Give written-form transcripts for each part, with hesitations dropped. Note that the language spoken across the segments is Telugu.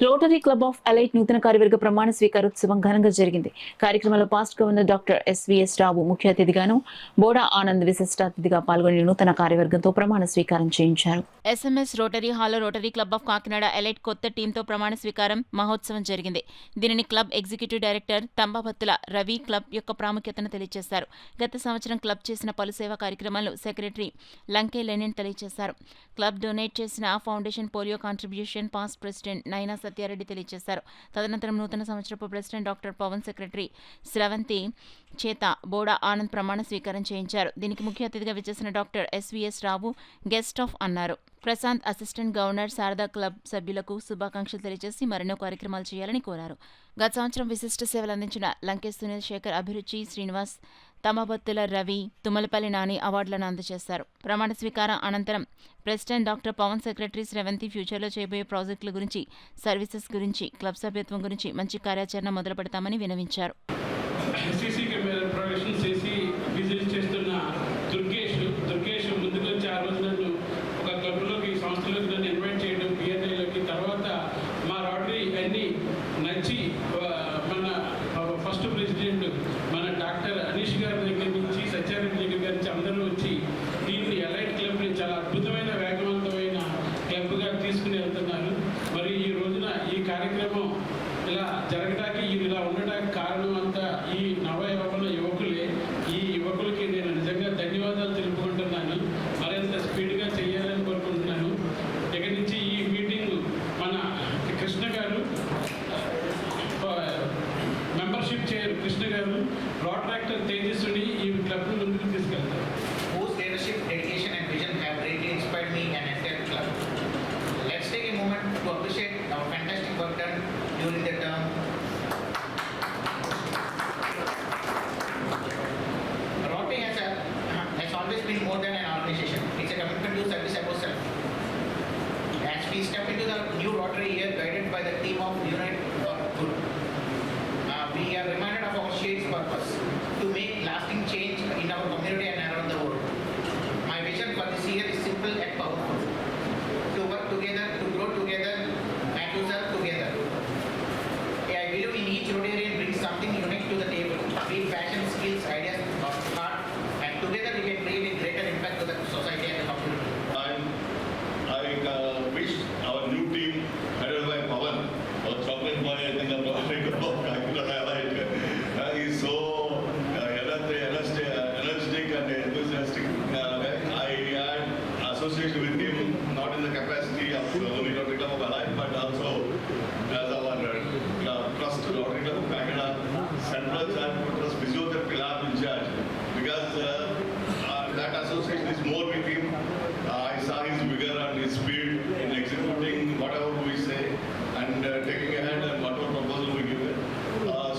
రోటరీ క్లబ్ ఆఫ్ ఎలైట్ నూతన కార్యవర్గ ప్రమాణ స్వీకారోత్సవం ఘనంగా జరిగింది. కార్యక్రమంలో పాస్ట్ గవర్నర్ డాక్టర్ ఎస్వీఎస్ రావు ముఖ్య అతిథిగాను, బోడా ఆనంద్ విశిష్ట అతిథిగా పాల్గొని నూతన కార్యవర్గంతో ప్రమాణ స్వీకారం చేయించారు. ఎస్ఎంఎస్ రోటరీ హాల్లో rotary club of Kakinada elite కొత్త టీంతో ప్రమాణ స్వీకారం మహోత్సవం జరిగింది. దీనిని club executive director Thambabattula Ravi club యొక్క ప్రాముఖ్యతను తెలియజేశారు. గత సంవత్సరం క్లబ్ చేసిన పలు సేవా కార్యక్రమాలను సెక్రటరీ లంకే లెనిన్ తెలియజేశారు. క్లబ్ డొనేట్ చేసిన foundation polio contribution past president నైనా సత్యారెడ్డి తెలియజేశారు. తదనంతరం నూతన సంవత్సరపు ప్రెసిడెంట్ డాక్టర్ పవన్ సెక్రటరీ స్రవంతి చేత బోడా ఆనంద్ ప్రమాణ స్వీకారం చేయించారు. దీనికి ముఖ్య అతిథిగా విచ్చేసిన doctor SVS Rao guest of అన్నారు. Prashant assistant governor Sharada club సభ్యులకు శుభాకాంక్షలు తెలియజేసి మరెన్నో కార్యక్రమాలు చేయాలని కోరారు. గత సంవత్సరం విశిష్ట సేవలు అందించిన లంకేష్ సునీల్ శేఖర్, అభిరుచి శ్రీనివాస్, తమబత్తుల రవి, తుమ్మలపల్లి నాని అవార్డులను అందజేశారు. ప్రమాణ స్వీకారం అనంతరం ప్రెసిడెంట్ డాక్టర్ పవన్ సెక్రటరీ స్రవంతి ఫ్యూచర్లో చేయబోయే ప్రాజెక్టుల గురించి, సర్వీసెస్ గురించి, క్లబ్ సభ్యత్వం గురించి మంచి కార్యాచరణ మొదలు పెడతామని వినవించారు. నచ్చి మన ఫస్ట్ ప్రెసిడెంట్ మన డాక్టర్ అనీష్ గారి దగ్గర నుంచి, సత్యారెడ్డి దగ్గర నుంచి అందరూ వచ్చి దీన్ని ఎలైట్ క్లబ్ని చాలా అద్భుతమైన వేగవంతమైన క్లబ్గా తీసుకుని వెళ్తున్నారు. మరి ఈ రోజున ఈ కార్యక్రమం ఇలా జరగడానికి, ఇలా ఉండడానికి కారణం అంతా ఈ నవయవన యువకులే. ఈ యువకులకి నేను నిజంగా ధన్యవాదాలు తెలుపుకుంటున్నాను. మరింత స్పీడ్గా చేయాలని కోరుకుంటున్నాను. ఇక్కడి నుంచి ఈ మీటింగ్ మన కృష్ణ గారు, మెంబర్షిప్ చైర్ కృష్ణ గారు, రోటరాక్టర్ తేజస్విని ఈ క్లబ్ను ముందుకు తీసుకెళ్తారు. Whose leadership, dedication and vision have greatly inspired me and entire club. Let's take a moment to appreciate our fantastic work done during the term. Rotary has always been more than an organization. It's a commitment to service above self. As we step into the new Rotary year, guided by the theme of Unite for Good, we are reminded of our shared purpose to make lasting change in our community and around the world. My vision for this year is simple yet powerful: to work together, to grow together, and to serve together. I believe in each Rotarian brings something unique to the table, be it passion, skills, ideas, or heart, and together we can create a greater impact to the society and the community. I wish our new team, headed by Pavan, our chocolate boy, I think, is so energetic and enthusiastic. I had association with him not in the capacity of only Rotary Club of Allied, but also as our trust Rotary Club of Canada Central and Trust Physiotherapy Lab in charge, because that association is more with him. I saw his vigor and his speed in executing whatever we say and taking ahead and whatever proposal we give it.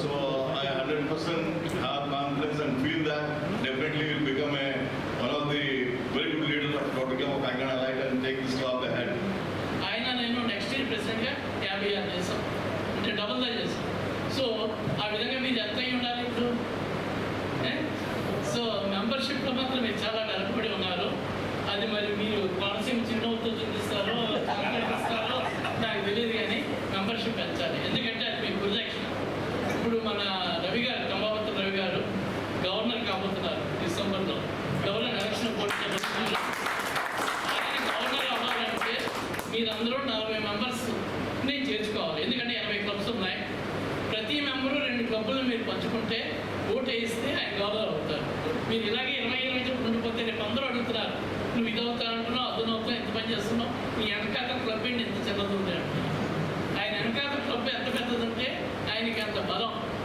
So I 100% have confidence and feel that definitely will become one of the very good leaders of Rotary Club of Canada Allied and take this club ahead. నేను నెక్స్ట్ ఇయర్ ప్రెసిడెంట్గా 56 చేస్తాం, అంటే డబుల్ దా చేస్తాం. సో ఆ విధంగా మీరు ఎంత అయి ఉండాలి ఇప్పుడు? సో మెంబర్షిప్లో మాత్రం మీరు చాలా వెనకబడి ఉన్నారు. అది మరి మీరు కోనసీమ చిరునవ్వుతో చూపిస్తారో ఇస్తారో నాకు తెలియదు, కానీ మెంబర్షిప్ పెంచాలి. ఎందుకంటే అది మీ ప్రొజెక్షన్. ఇప్పుడు మన రవి గారు, తంబాబత్తుల రవి గారు గవర్నర్ కాబోతున్నారు డిసెంబర్లో. గవర్నర్ ఎలక్షన్ పోటీ చేయబోతున్నారు. ఆయన గవర్నర్ అవ్వాలంటే మీరందరూ 40 మెంబర్స్ని చేర్చుకోవాలి. ఎందుకంటే 80 క్లబ్స్ ఉన్నాయి. ప్రతి మెంబరు 2 క్లబ్బులు మీరు పంచుకుంటే ఓటు వేయిస్తే ఆయన గవర్నర్ అవుతారు. మీరు ఇలాగే 20 ఉండిపోతే రేపు అందరూ